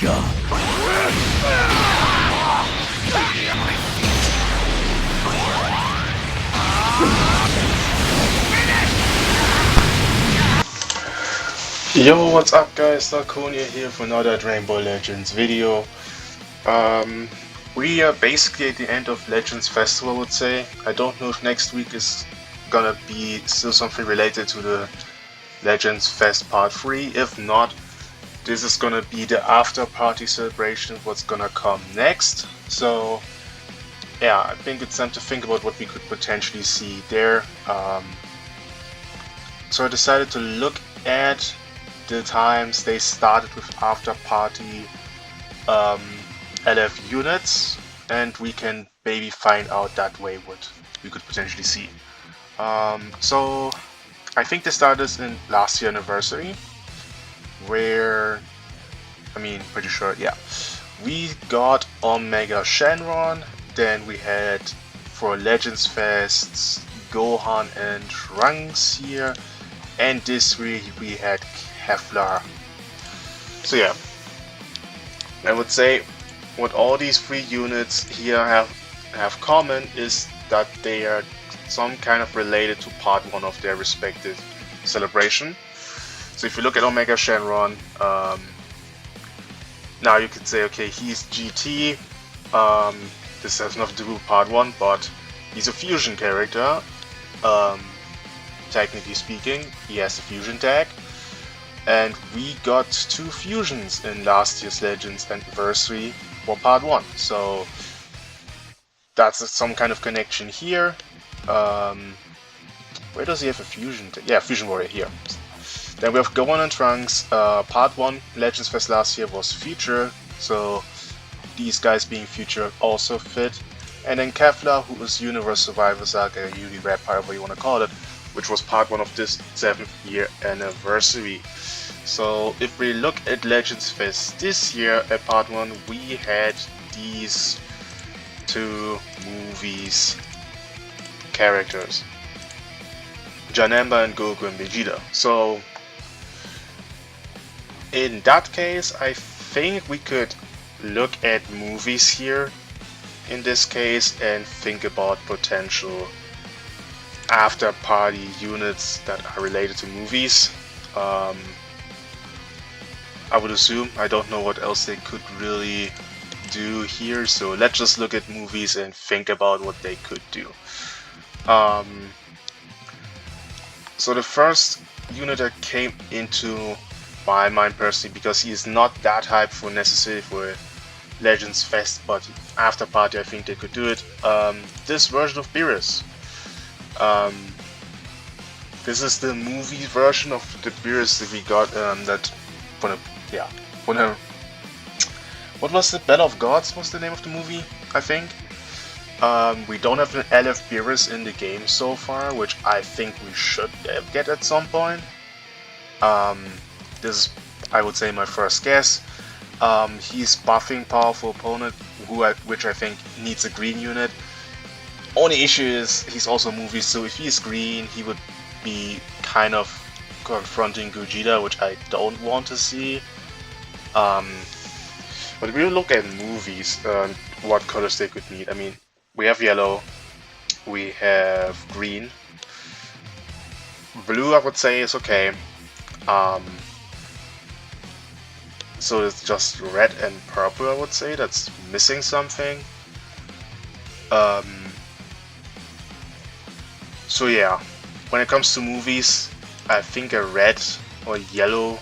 Yo, what's up guys, Laconia here for another Dragonball Legends video. We are basically at the end of Legends Festival, I would say. I don't know if next week is gonna be still something related to the Legends Fest Part 3. If not, this is gonna be the after party celebration, what's gonna come next. So yeah, I think it's time to think about what we could potentially see there. So I decided to look at the times they started with after party LF units, and we can maybe find out that way what we could potentially see. So I think they started in last year anniversary, where pretty sure, yeah, we got Omega Shenron. Then we had for Legends Fest Gohan and Trunks here, and this week we had Kefla. So yeah, I would say what all these three units here have common is that they are some kind of related to part 1 of their respective celebration. So if you look at Omega Shenron, now you could say, okay, he's GT. This has nothing to do with part 1, but he's a fusion character. Technically speaking, he has a fusion tag. And we got 2 fusions in last year's Legends anniversary for part 1. So that's some kind of connection here. Where does he have a fusion tag? Yeah, Fusion Warrior here. Then we have Gohan and Trunks. Part 1 Legends Fest last year was Future, so these guys being Future also fit. And then Kefla, who is Universe Survivor Saga, Yuri Rap, however you want to call it, which was part 1 of this 7th year anniversary. So if we look at Legends Fest this year, at part 1 we had these 2 movies characters, Janemba and Goku and Vegeta. So in that case, I think we could look at movies here in this case and think about potential after party units that are related to movies. I would assume. I don't know what else they could really do here, so let's just look at movies and think about what they could do. So the first unit that came into my mind personally, because he is not that hyped for necessarily for Legends Fest, but after party I think they could do it. This version of Beerus. This is the movie version of the Beerus that we got. What was the Battle of Gods? Was the name of the movie? I think. We don't have an LF Beerus in the game so far, which I think we should get at some point. This is, I would say, my first guess. He's buffing powerful opponent, which I think needs a green unit. Only issue is he's also movie, so if he's green, he would be kind of confronting Gogeta, which I don't want to see. But if we look at movies, what colors they could need. We have yellow, we have green, blue I would say is okay. So it's just red and purple, I would say. That's missing something. So yeah, when it comes to movies, I think a red or yellow,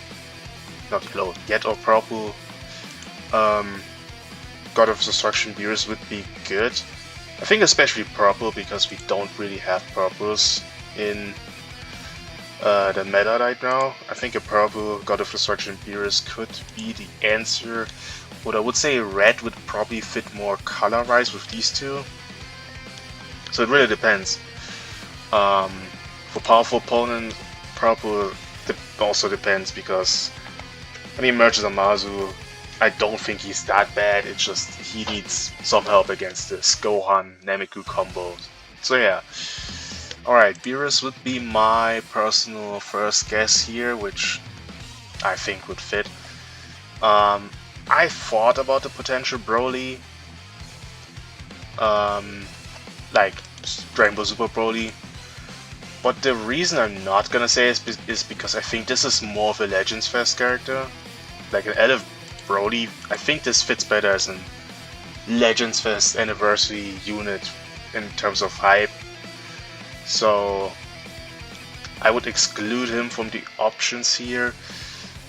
not yellow, red or purple God of Destruction Beerus would be good. I think especially purple, because we don't really have purples in the meta right now. I think a purple God of Destruction Beerus could be the answer. What I would say red would probably fit more color-wise with these 2. So it really depends. For powerful opponent, purple also depends, because Merges Amazu, I don't think he's that bad. It's just he needs some help against this Gohan Nameku combo. So yeah. Alright, Beerus would be my personal first guess here, which I think would fit. I thought about the potential Broly, like Dragonball Super Broly, but the reason I'm not gonna say is because I think this is more of a Legendsfest character. Like an LF Broly, I think this fits better as an Legendsfest anniversary unit in terms of hype. So I would exclude him from the options here.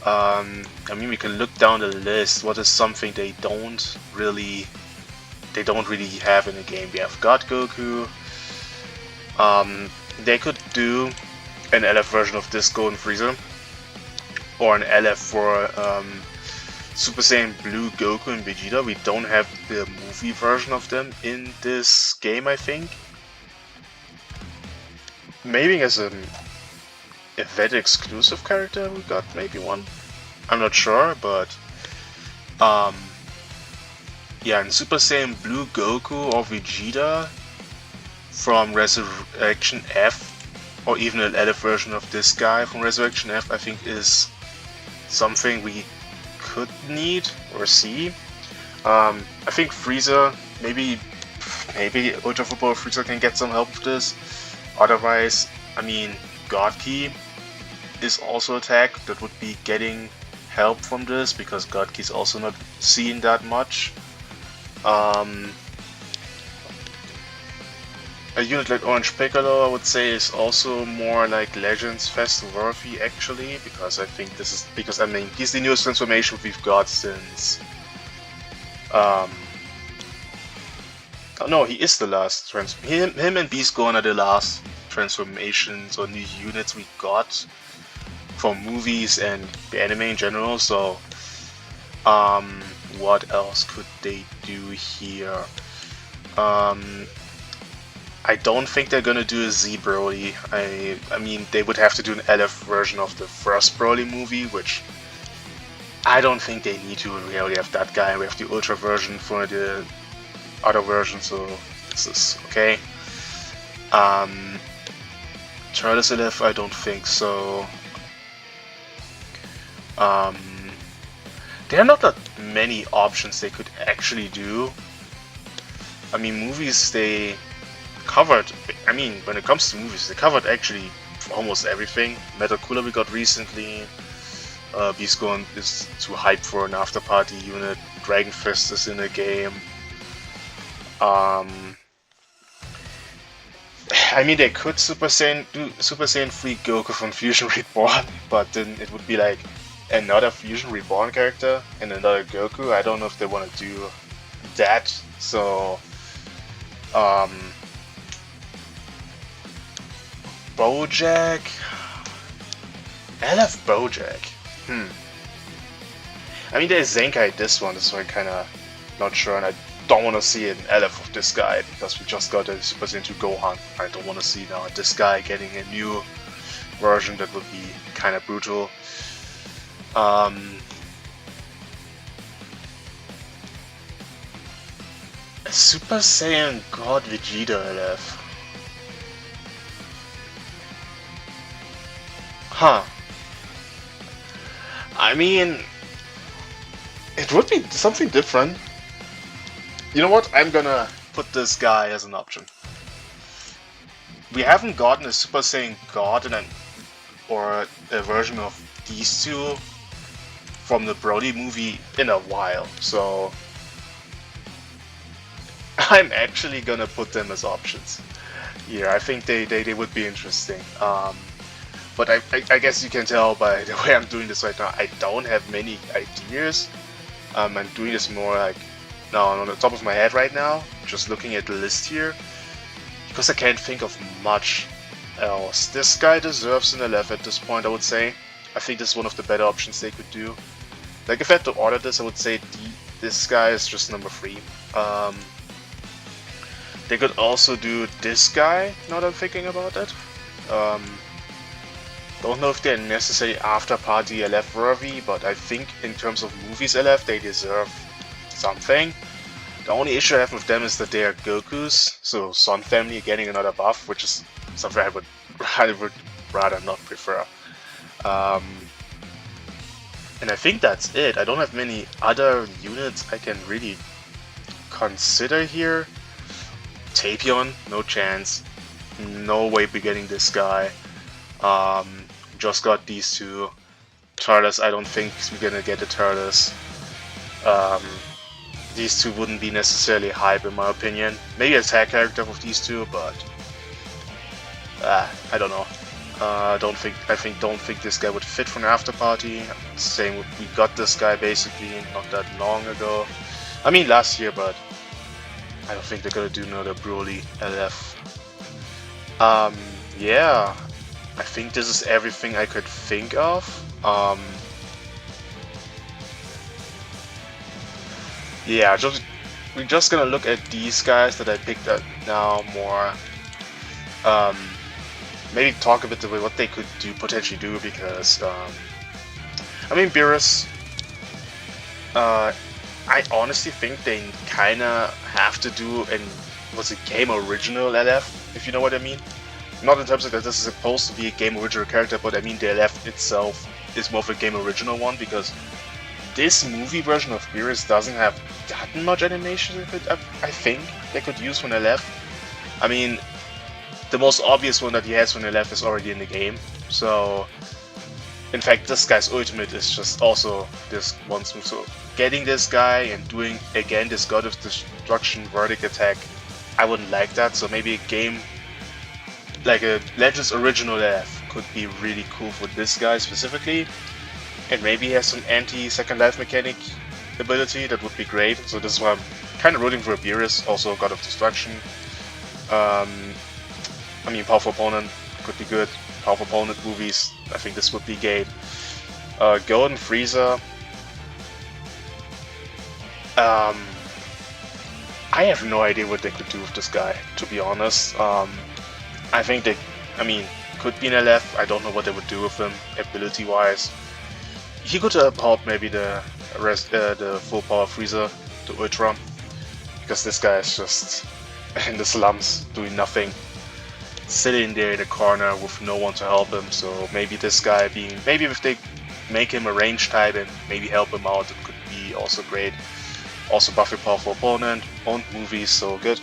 I mean, we can look down the list. What is something they don't really have in the game? We have God Goku. They could do an LF version of this Golden Frieza, or an LF for Super Saiyan Blue Goku and Vegeta. We don't have the movie version of them in this game, I think. Maybe as an event exclusive character we got maybe one. I'm not sure, but yeah, in Super Saiyan Blue Goku or Vegeta from Resurrection F, or even an LF version of this guy from Resurrection F, I think is something we could need or see. I think Frieza, maybe Ultra Football Frieza can get some help with this. Otherwise, I mean, God Key is also a tag that would be getting help from this, because God Key is also not seen that much. A unit like Orange Piccolo, I would say, is also more like Legendsfest worthy actually, because I think this is I mean, he's the newest transformation we've got since. Oh no, he is the last him and Beast Gorn are the last transformations or new units we got from movies and the anime in general. So, what else could they do here? I don't think they're gonna do a Z Broly. I mean, they would have to do an LF version of the first Broly movie, which I don't think they need to. We already have that guy. We have the Ultra version for the other version, so this is okay. Turles LF, I don't think so. There are not that many options they could actually do. I mean, movies, they covered, I mean, when it comes to movies, they covered actually almost everything. Metal Cooler we got recently. Beast Gorn is too hype for an Afterparty unit. Dragonfest is in the game. I mean, they could do Super Saiyan 3 Goku from Fusion Reborn, but then it would be like another Fusion Reborn character and another Goku. I don't know if they want to do that. So, Bojack? LF Bojack? I mean, there's Zenkai this one, so I'm kinda not sure, and I don't want to see an LF of this guy, because we just got a Super Saiyan 2 Gohan. I don't want to see now this guy getting a new version. That would be kinda brutal. A Super Saiyan God Vegeta LF. Huh. I mean, it would be something different. You know what? I'm gonna put this guy as an option. We haven't gotten a Super Saiyan God or a version of these two from the Broly movie in a while, so I'm actually gonna put them as options. Yeah, I think they would be interesting. But I guess you can tell by the way I'm doing this right now, I don't have many ideas. I'm doing this more like now on the top of my head right now, just looking at the list here, because I can't think of much else. This guy deserves an 11 at this point, I would say. I think this is one of the better options they could do. Like, if I had to order this, I would say this guy is just number 3. They could also do this guy, now that I'm thinking about it. Don't know if they're necessarily Afterparty LF worthy, but I think in terms of movies LF, they deserve something. The only issue I have with them is that they are Gokus, so Sun Family getting another buff, which is something I would rather not prefer. And I think that's it. I don't have many other units I can really consider here. Tapion, no chance. No way we're getting this guy. Just got these two. Turles, I don't think we're gonna get a Turles. These two wouldn't be necessarily hype in my opinion. Maybe a tag character of these two, but I don't know. Don't think this guy would fit for an Afterparty. Same, we got this guy basically not that long ago. I mean last year, but I don't think they're gonna do another Broly LF. Yeah, I think this is everything I could think of. Yeah, we're just gonna look at these guys that I picked up now more. Maybe talk a bit about what they could potentially do, because I mean Beerus, I honestly think they kinda have to do what's a game original LF, if you know what I mean. Not in terms of that this is supposed to be a game original character, but I mean the LF itself is more of a game original one, because this movie version of Beerus doesn't have that much animation I think they could use from LF. I mean, the most obvious one that he has from LF is already in the game, so in fact this guy's ultimate is just also this one move. So getting this guy and doing again this God of Destruction verdict attack, I wouldn't like that. So maybe a game like a Legends original LF could be really cool for this guy specifically. And maybe he has some anti-second life mechanic ability, that would be great. So this is why I'm kind of rooting for a Beerus, also God of Destruction. I mean, Powerful Opponent could be good. Powerful Opponent movies, I think this would be great. Golden Frieza. I have no idea what they could do with this guy, to be honest. I think could be an LF. I don't know what they would do with him, ability-wise. He could help maybe the full power Frieza to Ultra, because this guy is just in the slums doing nothing, sitting there in a corner with no one to help him. So maybe this guy maybe if they make him a range type and maybe help him out, it could be also great. Also buff your Powerful Opponent, owned movies, so good.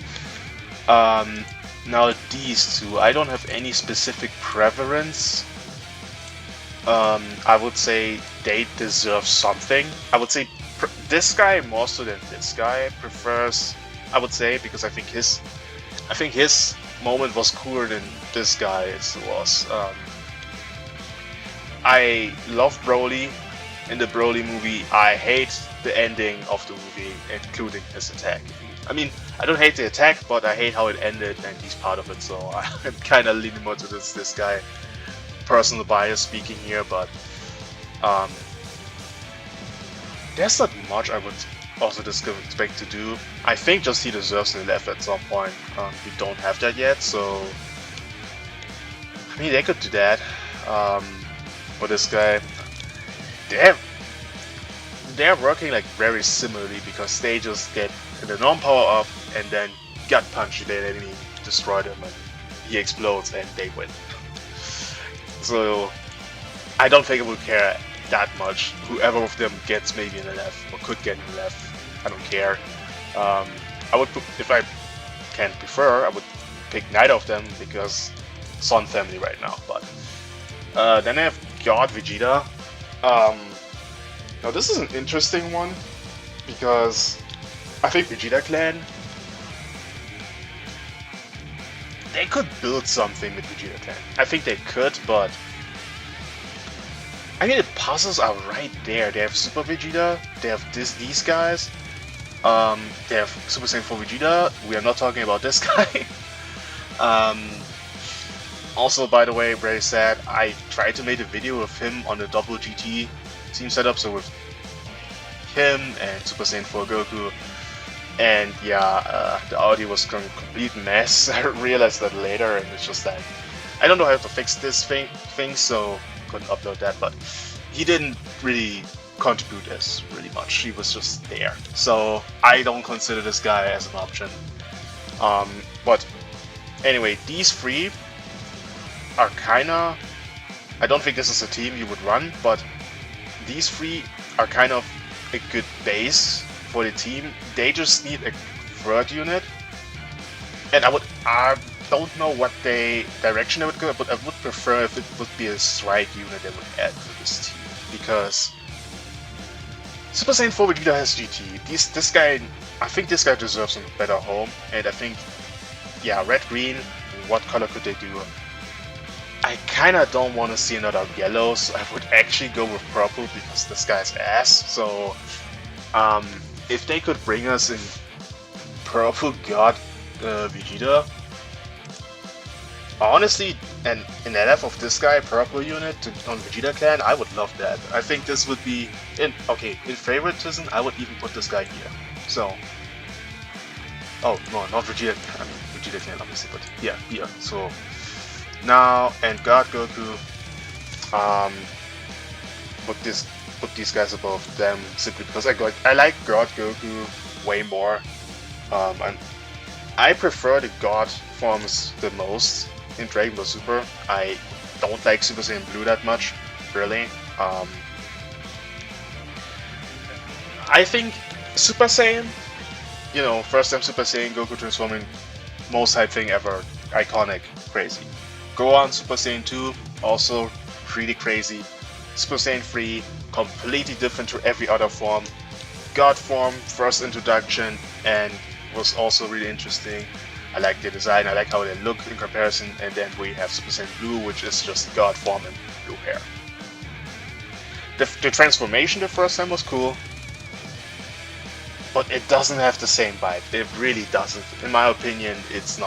Now these two, I don't have any specific preference. I would say they deserve something. I would say this guy more so than this guy prefers. I would say, because I think his moment was cooler than this guy's was. I love Broly. In the Broly movie, I hate the ending of the movie, including his attack. I mean, I don't hate the attack, but I hate how it ended, and he's part of it. So I'm kind of leaning more to this guy. Personal bias speaking here, but there's not much I would also expect to do. I think just he deserves an LF at some point. We don't have that yet, so I mean they could do that. For this guy, they're working like very similarly, because they just get the non-power up and then gut punch the enemy, destroy them, and he explodes and they win. So I don't think I would care that much. Whoever of them gets maybe an LF or could get an LF, I don't care. I would, if I can prefer, I would pick neither of them, because Son family right now. But then I have God Vegeta. Now this is an interesting one, because I think Vegeta Clan, they could build something with Vegeta Clan. I think they could, but I mean the puzzles are right there. They have Super Vegeta, they have these guys, they have Super Saiyan 4 Vegeta. We are not talking about this guy. Also, by the way, very sad, I tried to make a video of him on the double GT team setup, so with him and Super Saiyan 4 Goku. And yeah, the audio was a complete mess. I realized that later, and it's just like, I don't know how to fix this thing, so couldn't upload that. But he didn't really contribute as really much. He was just there, so I don't consider this guy as an option. But anyway, these three are kinda. I don't think this is a team you would run, but these three are kind of a good base for the team. They just need a third unit, and I don't know what direction they would go, but I would prefer if it would be a strike unit they would add to this team, because Super Saiyan 4 Vegeta has GT. This guy, I think this guy deserves a better home, and I think, yeah, red green. What color could they do? I kinda don't want to see another yellow, so I would actually go with purple because this guy's ass. So, if they could bring us in purple God Vegeta, honestly, and in LF of this guy, purple unit on Vegeta Clan, I would love that. I think this would be in favoritism. I would even put this guy here. So, oh no, not Vegeta. I mean Vegeta Clan, obviously, but yeah, here. So now and God Goku, put these guys above them simply because I like God Goku way more. And I prefer the God forms the most in Dragon Ball Super. I don't like Super Saiyan Blue that much, really. I think Super Saiyan, you know, first time Super Saiyan, Goku transforming, most hype thing ever, iconic, crazy. Gohan Super Saiyan 2, also really crazy. Super Saiyan 3, completely different to every other form. God form, first introduction, and was also really interesting. I like the design, I like how they look in comparison, and then we have Super Saiyan Blue, which is just God form and blue hair. The transformation the first time was cool, but it doesn't have the same vibe. It really doesn't. In my opinion, it's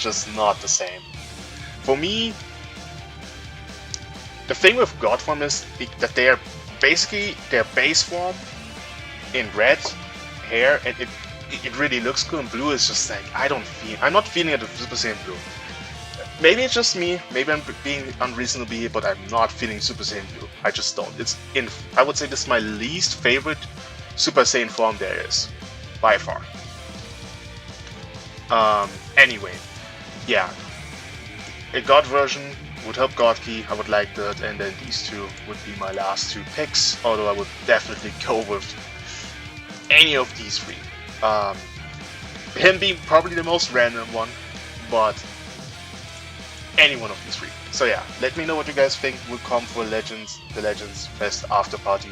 just not the same. For me, the thing with God form is that they are basically their base form in red hair, and it really looks cool. And blue is just like, I'm not feeling it with Super Saiyan Blue. Maybe it's just me, maybe I'm being unreasonable here, but I'm not feeling Super Saiyan Blue. I just don't. I would say this is my least favorite Super Saiyan form there is, by far. Anyway, yeah. A God version would help God Key, I would like that, and then these two would be my last two picks, although I would definitely go with any of these three. Him being probably the most random one, but any one of these three. So yeah, let me know what you guys think will come for the Legendsfest after party.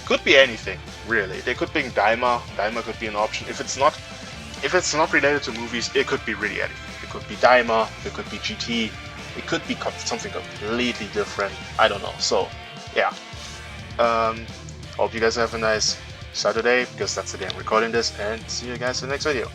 Could be anything, really. They could bring Daima. Daima could be an option. If it's not related to movies, it could be really anything. It could be Daima, it could be GT, it could be something completely different. I don't know. So yeah. Hope you guys have a nice Saturday, because that's the day I'm recording this, and see you guys in the next video.